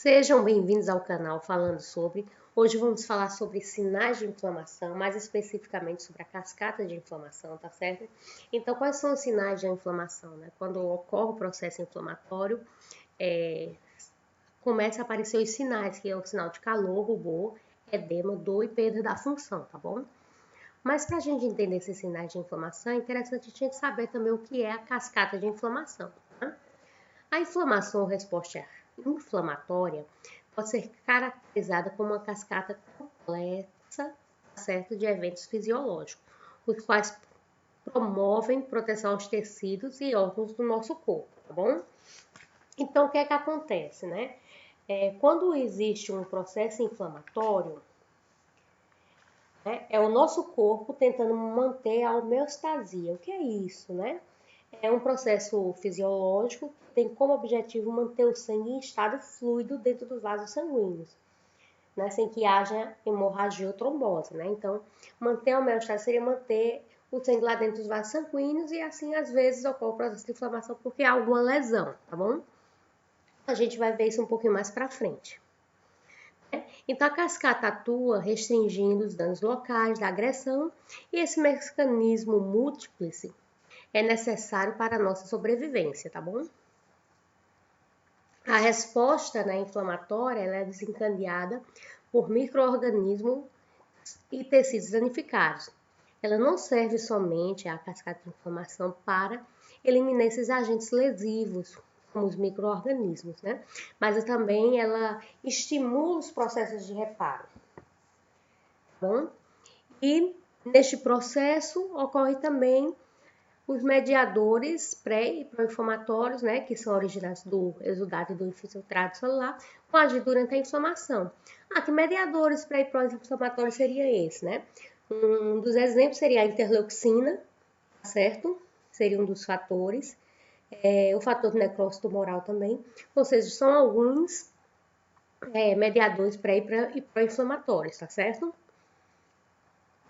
Sejam bem-vindos ao canal falando sobre. Hoje vamos falar sobre sinais de inflamação, mais especificamente sobre a cascata de inflamação, tá certo? Então, quais são os sinais de inflamação, né? Quando ocorre o processo inflamatório, começa a aparecer os sinais, que é o sinal de calor, rubor, edema, dor e perda da função, tá bom? Mas para a gente entender esses sinais de inflamação, é interessante a gente saber também o que é a cascata de inflamação, tá? A inflamação ou resposta inflamatória pode ser caracterizada como uma cascata complexa, certo, de eventos fisiológicos, os quais promovem proteção aos tecidos e órgãos do nosso corpo, tá bom? Então, o que é que acontece, né? Quando existe um processo inflamatório, né, é o nosso corpo tentando manter a homeostasia. O que é isso, né? É um processo fisiológico que tem como objetivo manter o sangue em estado fluido dentro dos vasos sanguíneos, né, sem que haja hemorragia ou trombose, né? Então, manter a homeostase seria manter o sangue lá dentro dos vasos sanguíneos e assim, às vezes, ocorre o processo de inflamação porque há alguma lesão, tá bom? A gente vai ver isso um pouquinho mais pra frente. Então, a cascata atua restringindo os danos locais da agressão e esse mecanismo múltiplice é necessário para a nossa sobrevivência, tá bom? A resposta, né, inflamatória ela é desencadeada por micro-organismos e tecidos danificados. Ela não serve somente a cascata de inflamação para eliminar esses agentes lesivos, como os micro-organismos, né? Mas também ela estimula os processos de reparo, tá bom? E neste processo ocorre também os mediadores pré e pró-inflamatórios, né, que são originados do exudato e do infiltrado celular, vão agir durante a inflamação. Que mediadores pré e pró-inflamatórios seria esse, né? Um dos exemplos seria a interleucina, certo? Seria um dos fatores. O fator de necrose tumoral também. Ou seja, são alguns mediadores pré e pró-inflamatórios, tá certo?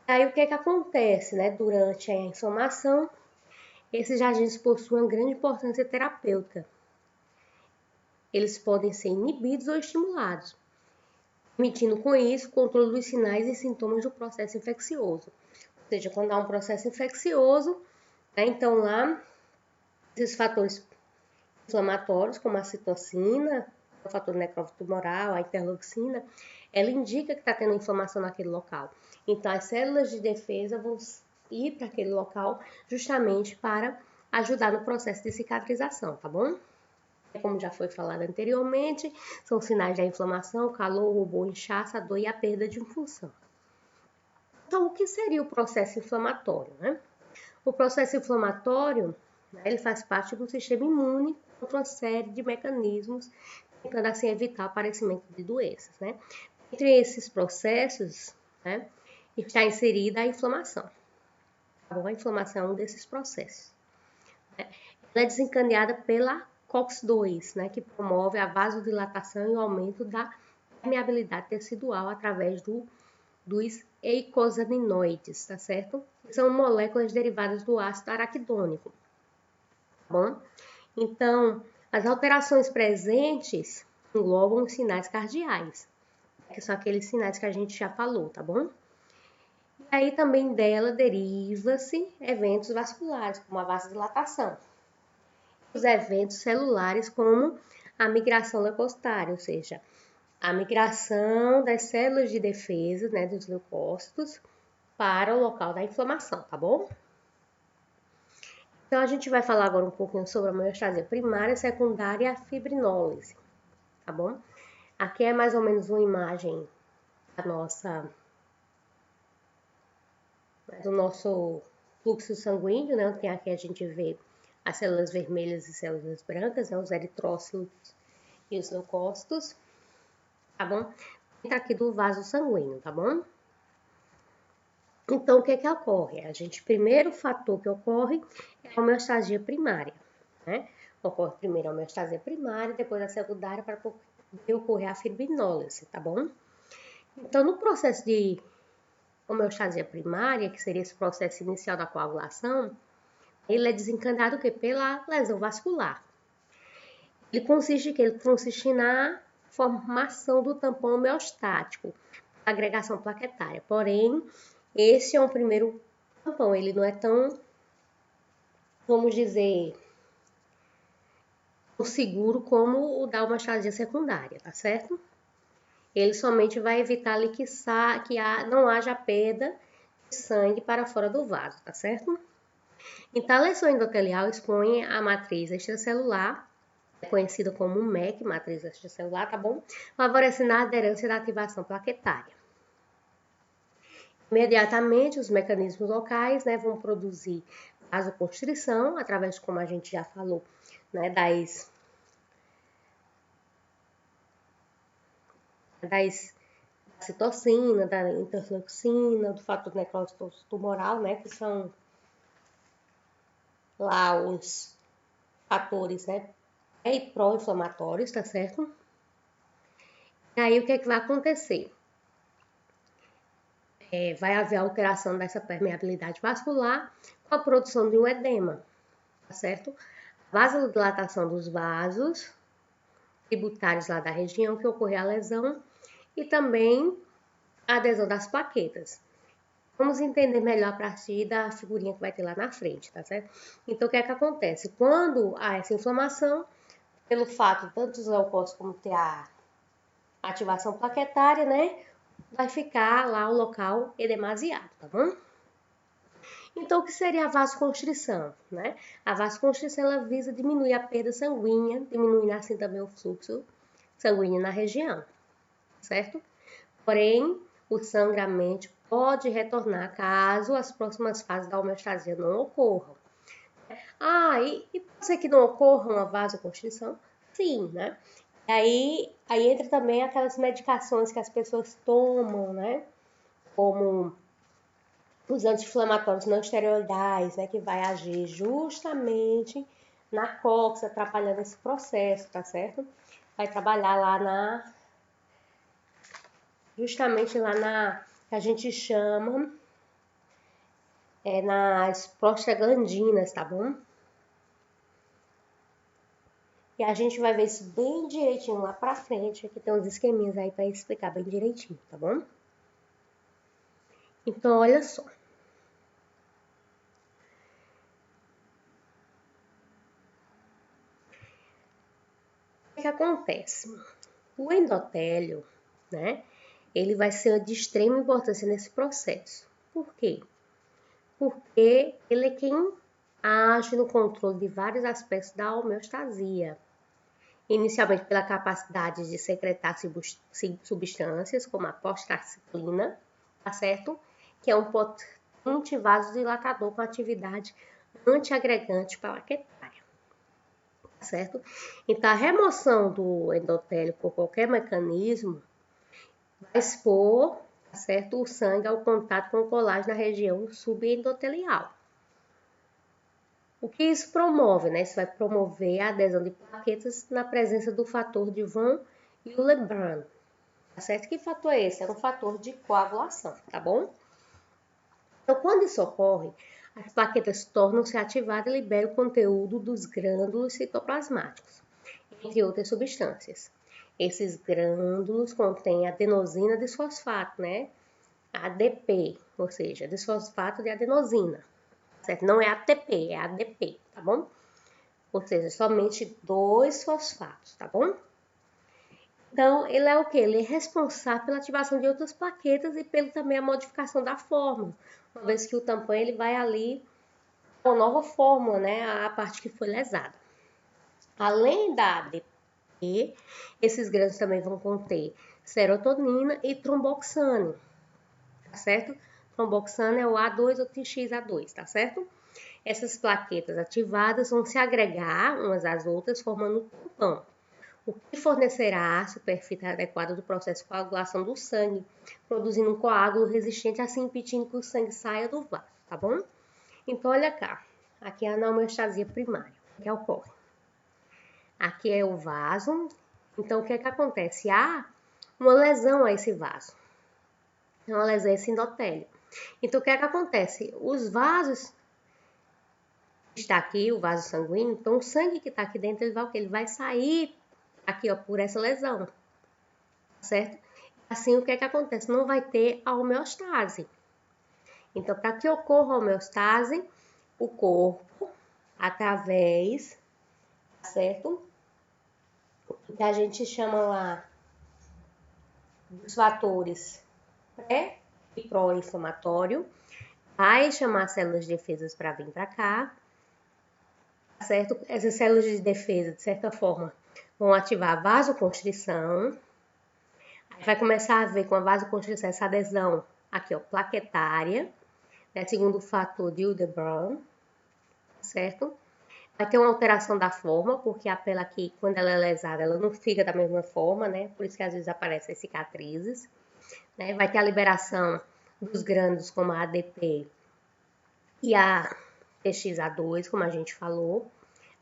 Aí o que acontece, né, durante a inflamação? Esses agentes possuem uma grande importância terapêutica. Eles podem ser inibidos ou estimulados, permitindo com isso o controle dos sinais e sintomas do processo infeccioso. Ou seja, quando há um processo infeccioso, né, então lá, esses fatores inflamatórios, como a citocina, o fator necrófilo tumoral, a interleucina, ela indica que está tendo inflamação naquele local. Então, as células de defesa vão ir para aquele local justamente para ajudar no processo de cicatrização, tá bom? Como já foi falado anteriormente, são sinais da inflamação, calor, rubor, inchaço, dor e a perda de função. Então, o que seria o processo inflamatório, né? O processo inflamatório, né, ele faz parte do sistema imune contra uma série de mecanismos, tentando assim evitar o aparecimento de doenças, né? Entre esses processos, né, está inserida a inflamação. Tá bom? A inflamação é um desses processos. Né? Ela é desencadeada pela COX-2, né, que promove a vasodilatação e o aumento da permeabilidade tecidual através dos eicosaninoides, tá certo? São moléculas derivadas do ácido araquidônico, tá bom? Então, as alterações presentes englobam os sinais cardeais, que são aqueles sinais que a gente já falou, tá bom? E aí também dela deriva-se eventos vasculares, como a vasodilatação. Os eventos celulares, como a migração leucocitária, ou seja, a migração das células de defesa, né, dos leucócitos, para o local da inflamação, tá bom? Então, a gente vai falar agora um pouquinho sobre a homeostasia primária, secundária e a fibrinólise, tá bom? Aqui é mais ou menos uma imagem do nosso fluxo sanguíneo, né? Tem aqui a gente vê as células vermelhas e células brancas, né? Os eritrócitos e os leucócitos, tá bom? Dentro aqui do vaso sanguíneo, tá bom? Então, o que ocorre? Primeiro fator que ocorre é a homeostasia primária, né? Ocorre primeiro a homeostasia primária, depois a secundária, para poder ocorrer a fibrinólise, tá bom? Então, no processo de homeostasia primária, que seria esse processo inicial da coagulação, ele é desencadeado o quê? Pela lesão vascular. Ele consiste na formação do tampão homeostático, agregação plaquetária. Porém, esse é um primeiro tampão, ele não é tão, vamos dizer, seguro como o da hemostasia secundária, tá certo? Ele somente vai evitar que não haja perda de sangue para fora do vaso, tá certo? Então, a lesão endotelial expõe a matriz extracelular, conhecida como MEC, matriz extracelular, tá bom? Favorecendo a aderência da ativação plaquetária. Imediatamente, os mecanismos locais, né, vão produzir vasoconstrição, através, como a gente já falou, né, da citocina, da interleucina, do fator necrótico tumoral, né, que são lá os fatores, né, pró-inflamatórios, tá certo? E aí, o que é que vai acontecer? Vai haver alteração dessa permeabilidade vascular com a produção de um edema, tá certo? Vasodilatação dos vasos tributários lá da região que ocorreu a lesão e também a adesão das plaquetas. Vamos entender melhor a partir da figurinha que vai ter lá na frente, tá certo? Então, o que é que acontece? Quando há essa inflamação, pelo fato tanto dos leucócitos como ter a ativação plaquetária, né? Vai ficar lá o local edemasiado, tá bom? Então, o que seria a vasoconstrição, né? A vasoconstrição, ela visa diminuir a perda sanguínea, diminuindo assim também o fluxo sanguíneo na região, certo? Porém, o sangramento pode retornar caso as próximas fases da homeostasia não ocorram. E pode ser que não ocorra uma vasoconstrição? Sim, né? Aí entra também aquelas medicações que as pessoas tomam, né? Como os anti-inflamatórios não esteroidais, né? Que vai agir justamente na COX, atrapalhando esse processo, tá certo? Vai trabalhar lá justamente lá que a gente chama nas prostaglandinas, tá bom? E a gente vai ver isso bem direitinho lá pra frente. Aqui tem uns esqueminhas aí pra explicar bem direitinho, tá bom? Então, olha só. O que acontece? O endotélio, né? Ele vai ser de extrema importância nesse processo. Por quê? Porque ele é quem age no controle de vários aspectos da homeostasia. Inicialmente pela capacidade de secretar substâncias, como a prostaciclina, tá certo? Que é um potente vasodilatador com atividade antiagregante plaquetária, tá certo? Então, a remoção do endotélio por qualquer mecanismo vai expor, tá certo, o sangue ao contato com o colágeno na região subendotelial. O que isso promove, né? Isso vai promover a adesão de plaquetas na presença do fator de Van Willebrand. Tá certo? Que fator é esse? É um fator de coagulação, tá bom? Então, quando isso ocorre, as plaquetas tornam-se ativadas e liberam o conteúdo dos grânulos citoplasmáticos, entre outras substâncias. Esses grânulos contêm adenosina desfosfato, né? ADP, ou seja, desfosfato de adenosina. Certo? Não é ATP, é ADP, tá bom? Ou seja, somente 2 fosfatos, tá bom? Então, ele é o quê? Ele é responsável pela ativação de outras plaquetas e pelo também a modificação da fórmula. Uma vez que o tampão ele vai ali com a nova fórmula, né? A parte que foi lesada. Além da ADP, esses grãos também vão conter serotonina e tromboxane, tá certo? Tromboxane é o A2 ou TXA2, tá certo? Essas plaquetas ativadas vão se agregar umas às outras, formando um tampão, o que fornecerá a superfície adequada do processo de coagulação do sangue, produzindo um coágulo resistente, assim impedindo que o sangue saia do vaso, tá bom? Então, olha cá, aqui é a homeostasia primária, que ocorre. Aqui é o vaso, então o que é que acontece? Há uma lesão a esse vaso, uma lesão a esse endotélio. Então, o que é que acontece? Os vasos está aqui, o vaso sanguíneo, então o sangue que está aqui dentro, ele vai sair aqui, ó, por essa lesão, certo? Assim, o que é que acontece? Não vai ter a homeostase. Então, para que ocorra a homeostase, o corpo, através, certo? O que a gente chama lá dos fatores pré e pró-inflamatório, vai chamar células de defesa para vir para cá, certo? Essas células de defesa, de certa forma, vão ativar a vasoconstrição. Aí vai começar a ver com a vasoconstrição essa adesão aqui, ó, plaquetária, né, segundo o fator de Hildebrand, certo? Vai ter uma alteração da forma, porque a pele aqui, quando ela é lesada, ela não fica da mesma forma, né? Por isso que às vezes aparecem as cicatrizes, né? Vai ter a liberação dos grânulos como a ADP e a TXA2, como a gente falou,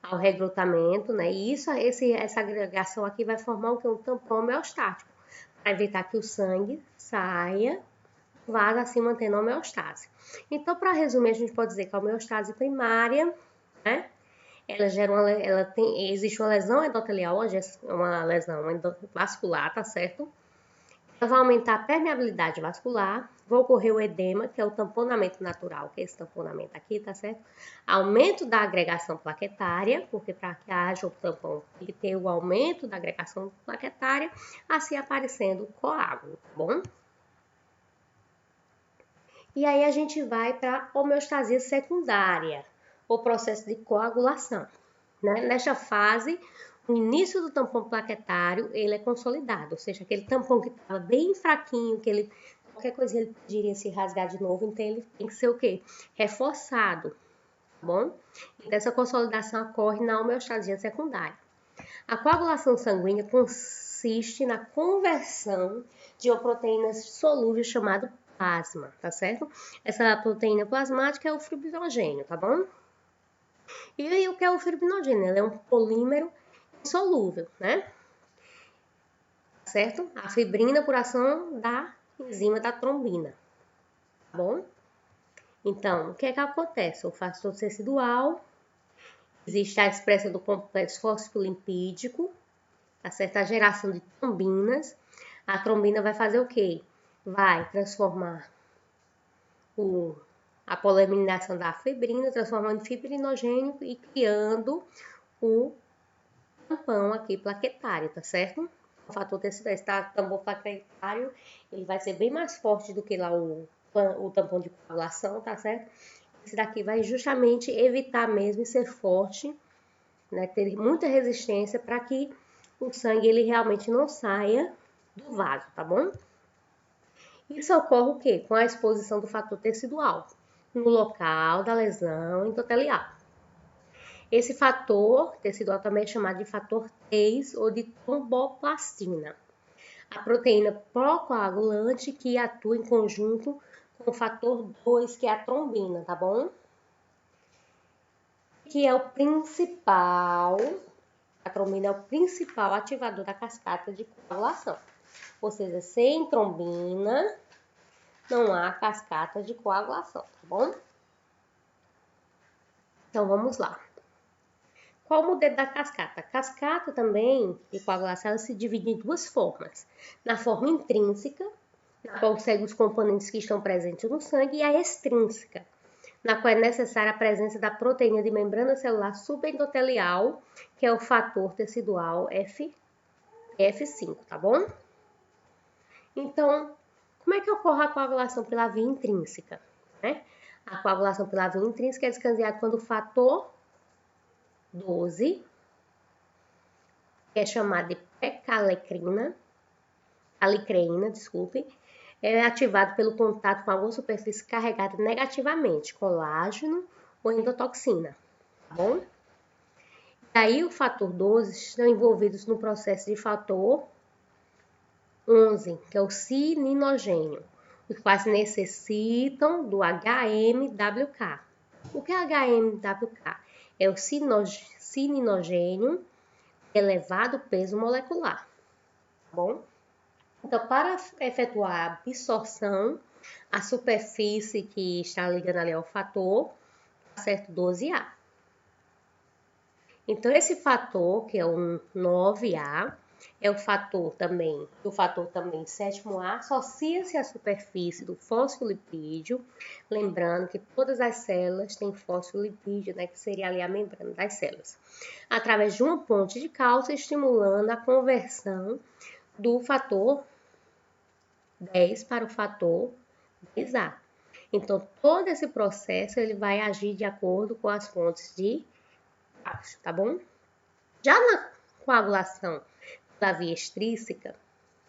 ao recrutamento, né? E essa agregação aqui vai formar um tampão homeostático, para evitar que o sangue saia, vaza assim, mantendo a homeostase. Então, para resumir, a gente pode dizer que a homeostase primária, né? Existe uma lesão endotelial, uma lesão vascular, tá certo? Ela vai aumentar a permeabilidade vascular, vai ocorrer o edema, que é o tamponamento natural, que é esse tamponamento aqui, tá certo? Aumento da agregação plaquetária, porque para que haja o tampão, tem que ter o aumento da agregação plaquetária, assim aparecendo o coágulo, tá bom? E aí a gente vai para a homeostasia secundária, o processo de coagulação. Né? Nesta fase, o início do tampão plaquetário ele é consolidado, ou seja, aquele tampão que estava bem fraquinho, que qualquer coisa ele poderia se rasgar de novo, então ele tem que ser o quê? Reforçado, tá bom? E essa consolidação ocorre na homeostasia secundária. A coagulação sanguínea consiste na conversão de uma proteína solúvel chamada plasma, tá certo? Essa proteína plasmática é o fibrinogênio, tá bom? E aí, o que é o fibrinogênio? Ele é um polímero insolúvel, né? Certo? A fibrina por ação da enzima da trombina, tá bom? Então, o que é que acontece? O fator tecidual, existe a expressão do complexo fosfolipídico, tá certo? A geração de trombinas. A trombina vai fazer o quê? Vai transformar a polimeridinação da fibrina, transformando em fibrinogênio e criando o tampão aqui plaquetário, tá certo? O fator tecidual, esse tampão plaquetário, ele vai ser bem mais forte do que lá o tampão de coagulação, tá certo? Esse daqui vai justamente evitar mesmo ser forte, né? Ter muita resistência para que o sangue ele realmente não saia do vaso, tá bom? Isso ocorre o quê? Com a exposição do fator tecidual no local da lesão endotelial. Esse fator tecidual também é chamado de fator 3 ou de tromboplastina. A proteína procoagulante que atua em conjunto com o fator 2, que é a trombina, tá bom? Que é o principal, a trombina é o principal ativador da cascata de coagulação. Ou seja, sem trombina, não há cascata de coagulação, tá bom? Então, vamos lá. Qual o modelo da cascata? A cascata também, de coagulação, ela se divide em duas formas. Na forma intrínseca, na qual segue os componentes que estão presentes no sangue, e a extrínseca, na qual é necessária a presença da proteína de membrana celular subendotelial, que é o fator tecidual F5, tá bom? Então, como é que ocorre a coagulação pela via intrínseca? Né? A coagulação pela via intrínseca é desencadeada quando o fator 12, que é chamado de pecalecrina, é ativado pelo contato com alguma superfície carregada negativamente, colágeno ou endotoxina, tá bom? E aí o fator 12 estão envolvidos no processo de fator 11, que é o cininogênio, os quais necessitam do HMWK. O que é HMWK? É o cininogênio elevado peso molecular, tá bom? Então, para efetuar a absorção, a superfície que está ligando ali ao fator, tá certo? 12A. Então, esse fator, que é o 9A, é o fator também 7º-A, associa-se à superfície do fosfolipídio, lembrando que todas as células têm fosfolipídio, né, que seria ali a membrana das células, através de uma ponte de cálcio, estimulando a conversão do fator 10 para o fator 10A. Então, todo esse processo ele vai agir de acordo com as fontes de cálcio, tá bom? Já na coagulação da via extrínseca,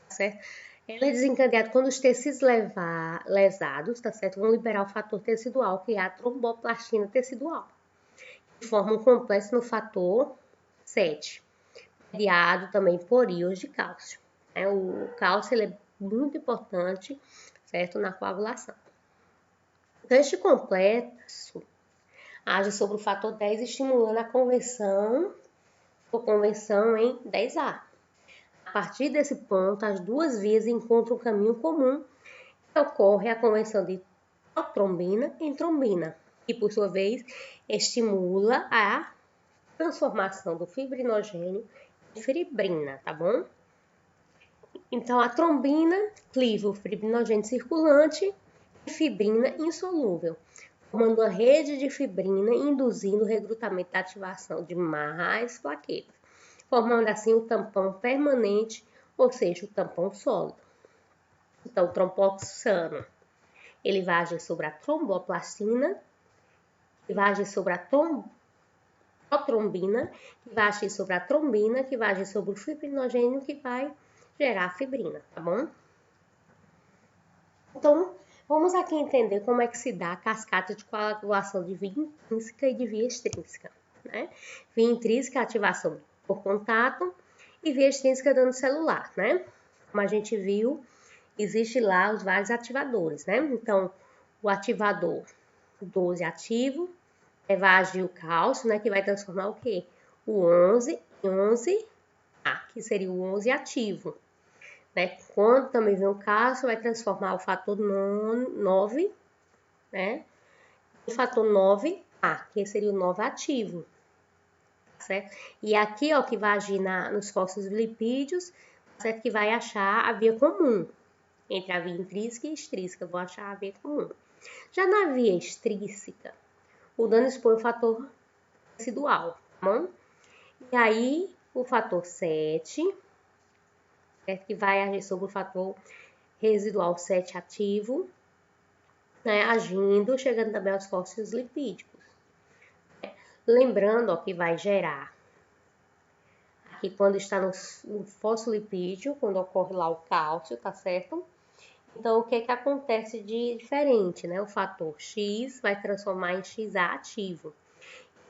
tá certo? Ela é desencadeada quando os tecidos lesados, tá certo? Vão liberar o fator tecidual, que é a tromboplastina tecidual, que forma um complexo no fator 7, mediado também por íons de cálcio. O cálcio ele é muito importante, certo? Na coagulação. Então, este complexo age sobre o fator 10, estimulando a conversão em 10A. A partir desse ponto, as duas vias encontram um caminho comum e ocorre a conversão de trombina em trombina, que por sua vez estimula a transformação do fibrinogênio em fibrina, tá bom? Então, a trombina cliva o fibrinogênio circulante e fibrina insolúvel, formando uma rede de fibrina, induzindo o recrutamento da ativação de mais plaquetas, formando assim o tampão permanente, ou seja, o tampão sólido. Então, o tromboxano, ele vai agir sobre a tromboplastina, que vai agir sobre a protrombina, que vai agir sobre a trombina, que vai agir sobre o fibrinogênio, que vai gerar fibrina, tá bom? Então, vamos aqui entender como é que se dá a cascata de coagulação de via intrínseca e de via extrínseca, né? Via intrínseca, ativação por contato, e via extrínseca dano celular, né? Como a gente viu, existe lá os vários ativadores, né? Então, o ativador 12 ativo, vai agir o cálcio, né? Que vai transformar o quê? O 11 em 11A, que seria o 11 ativo. Né? Quando também vem o cálcio, vai transformar o fator 9, né? O fator 9A, que seria o 9 ativo. Certo? E aqui, ó, que vai agir nos fosfolipídios, certo? Que vai achar a via comum entre a via intrínseca e extrínseca. Vou achar a via comum. Já na via extrínseca, o dano expõe o fator residual, tá bom? E aí, o fator 7, certo? Que vai agir sobre o fator residual 7 ativo, né? Agindo, chegando também aos fósforos lipídicos. Lembrando, ó, que vai gerar aqui quando está no fosfolipídio, quando ocorre lá o cálcio, tá certo? Então, o que é que acontece de diferente, né? O fator X vai transformar em XA ativo.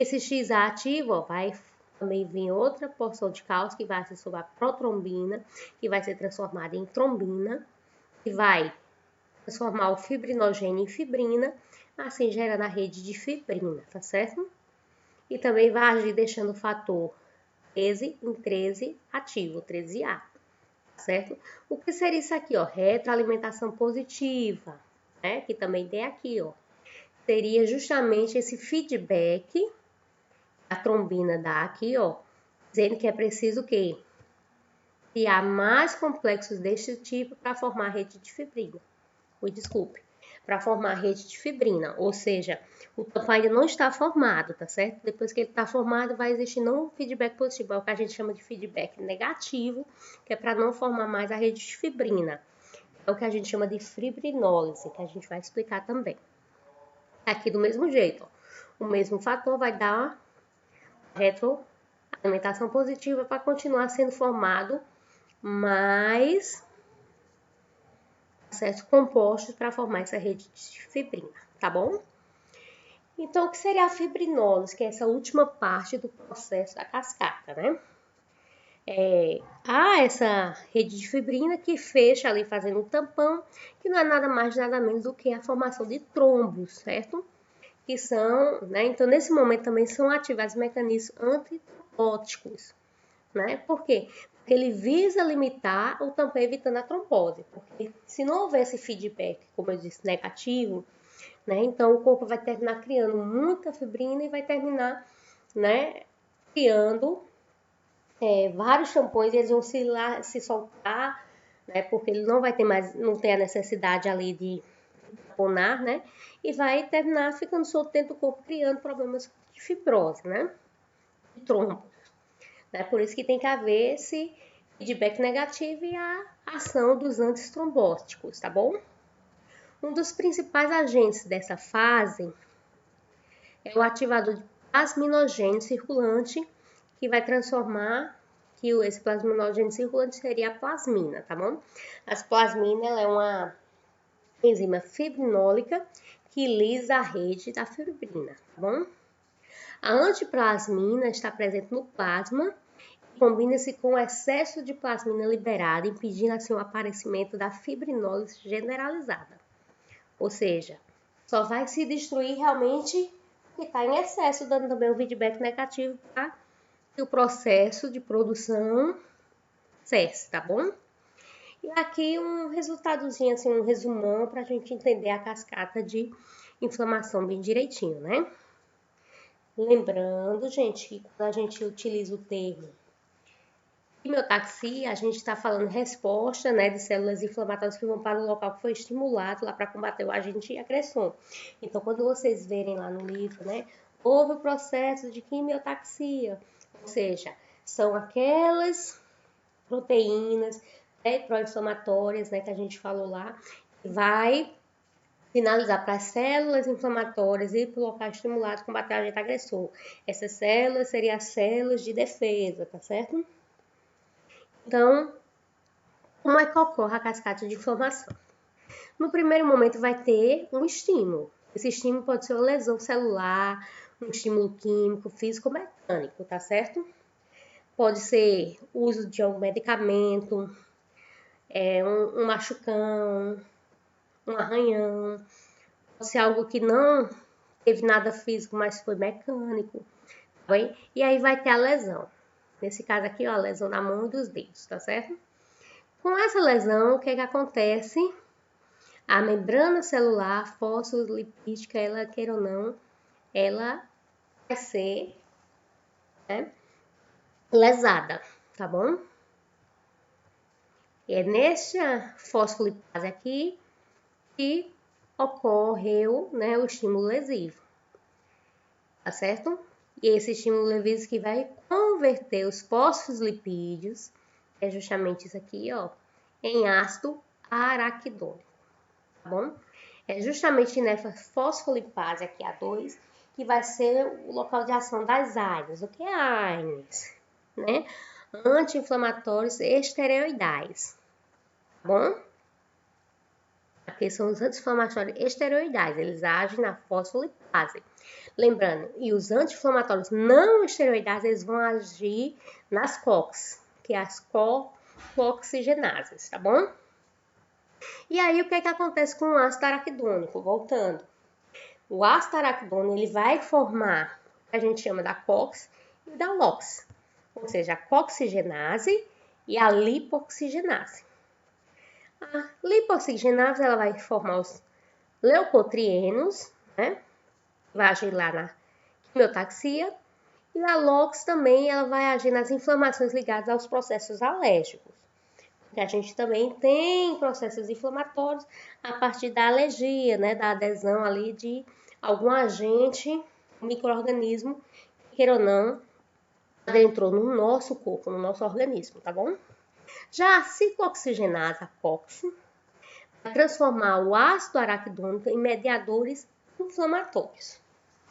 Esse XA ativo, ó, vai também vir outra porção de cálcio que vai ser sobre a protrombina, que vai ser transformada em trombina, que vai transformar o fibrinogênio em fibrina, assim gerando a rede de fibrina, tá certo? E também vai agir deixando o fator 13 em 13 ativo, 13A, certo? O que seria isso aqui, ó? Retroalimentação positiva, né? Que também tem aqui, ó. Seria justamente esse feedback a trombina dá aqui, ó, dizendo que é preciso o quê? Criar mais complexos deste tipo para formar a rede de fibrina. Desculpe, para formar a rede de fibrina, ou seja, o tampão ainda não está formado, tá certo? Depois que ele está formado, vai existir não um feedback positivo, é o que a gente chama de feedback negativo, que é para não formar mais a rede de fibrina. É o que a gente chama de fibrinólise, que a gente vai explicar também. Aqui do mesmo jeito, ó, o mesmo fator vai dar retroalimentação positiva para continuar sendo formado mais certos compostos para formar essa rede de fibrina, tá bom? Então, o que seria a fibrinólise, que é essa última parte do processo da cascata, né? Há essa rede de fibrina que fecha ali fazendo um tampão, que não é nada mais nada menos do que a formação de trombos, certo? Que são, né? Então, nesse momento também são ativados mecanismos antitrombóticos, né? Por quê? Porque ele visa limitar o tampão evitando a trombose, porque se não houvesse feedback, como eu disse, negativo, né? Então o corpo vai terminar criando muita fibrina e vai terminar, né, criando vários tampões, eles vão se soltar, né? Porque ele não vai ter mais, não tem a necessidade ali de tamponar, né? E vai terminar ficando solto dentro do corpo, criando problemas de fibrose, né? De trombo. Né? Por isso que tem que haver esse feedback negativo e a ação dos antitrombóticos, tá bom? Um dos principais agentes dessa fase é o ativador de plasminogênio circulante, que vai transformar, esse plasminogênio circulante seria a plasmina, tá bom? A plasmina ela é uma enzima fibrinólica que lisa a rede da fibrina, tá bom? A antiplasmina está presente no plasma e combina-se com o excesso de plasmina liberada, impedindo assim o aparecimento da fibrinose generalizada. Ou seja, só vai se destruir realmente o que está em excesso, dando também um feedback negativo para que o processo de produção cesse, tá bom? E aqui um resultadozinho, assim, um resumão para a gente entender a cascata de inflamação bem direitinho, né? Lembrando, gente, que quando a gente utiliza o termo quimiotaxia, a gente está falando resposta, né, de células inflamatórias que vão para o local que foi estimulado lá para combater o agente agressor. Então, quando vocês verem lá no livro, né, houve o processo de quimiotaxia, ou seja, são aquelas proteínas pró-inflamatórias, né, que a gente falou lá, que vai sinalizar para as células inflamatórias e para o local estimulado combater o agente agressor. Essas células seriam as células de defesa, tá certo? Então, como é que ocorre a cascata de inflamação? No primeiro momento vai ter um estímulo. Esse estímulo pode ser uma lesão celular, um estímulo químico, físico ou mecânico, tá certo? Pode ser uso de algum medicamento, um machucão, um arranhão. Pode ser algo que não teve nada físico, mas foi mecânico, tá bem? E aí vai ter a lesão. Nesse caso aqui, ó, a lesão na mão e dos dedos, tá certo? Com essa lesão, o que acontece? A membrana celular fosfolipídica, ela, queira ou não, ela vai ser, né, lesada, tá bom? E é nessa fosfolipase aqui que ocorreu, né, o estímulo lesivo, tá certo? E esse estímulo lesivo que vai converter os fosfolipídios, que é justamente isso aqui, ó, em ácido araquidônico, tá bom? É justamente nessa fosfolipase aqui, A2, que vai ser o local de ação das AINES. O que é AINES? Né? Anti-inflamatórios esteroidais, tá bom? Aqui são os anti-inflamatórios esteroidais, eles agem na fosfolipase. Lembrando, e os anti-inflamatórios não esteroidais, eles vão agir nas COX, que é as cooxigenases, tá bom? E aí, o que acontece com o ácido araquidônico? Voltando. O ácido araquidônico, ele vai formar o que a gente chama da COX e da LOX, ou seja, a cooxigenase e a lipoxigenase. A lipoxigenase, ela vai formar os leucotrienos, né? Vai agir lá na quimiotaxia. E a LOX também, ela vai agir nas inflamações ligadas aos processos alérgicos. Porque a gente também tem processos inflamatórios a partir da alergia, né? Da adesão ali de algum agente, micro-organismo, queira ou não, adentrou no nosso corpo, no nosso organismo, tá bom? Já a ciclooxigenase, a COX, vai transformar o ácido araquidônico em mediadores inflamatórios.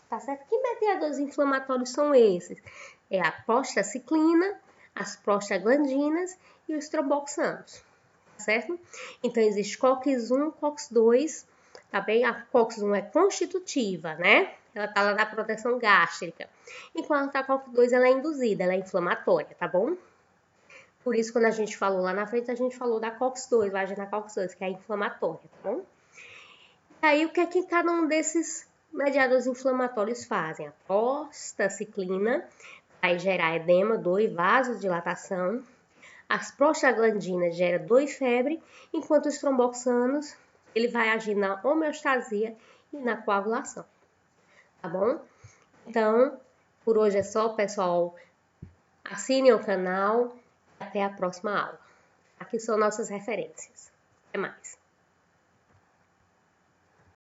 Tá certo? Que mediadores inflamatórios são esses? É a prostaciclina, as prostaglandinas e os tromboxanos. Tá certo? Então, existe COX-1, COX-2, tá bem? A COX-1 é constitutiva, né? Ela tá lá na proteção gástrica. Enquanto a COX-2 ela é induzida, ela é inflamatória, tá bom? Por isso, quando a gente falou lá na frente, a gente falou da COX-2, vai agir na COX-2, que é a inflamatória, tá bom? E aí, o que é que cada um desses mediadores inflamatórios fazem? A prostaciclina vai gerar edema, dor e vasodilatação. As prostaglandinas geram dor e febre, enquanto os tromboxanos, ele vai agir na homeostasia e na coagulação. Tá bom? Então, por hoje é só, pessoal. Assinem o canal. Até a próxima aula. Aqui são nossas referências. Até mais.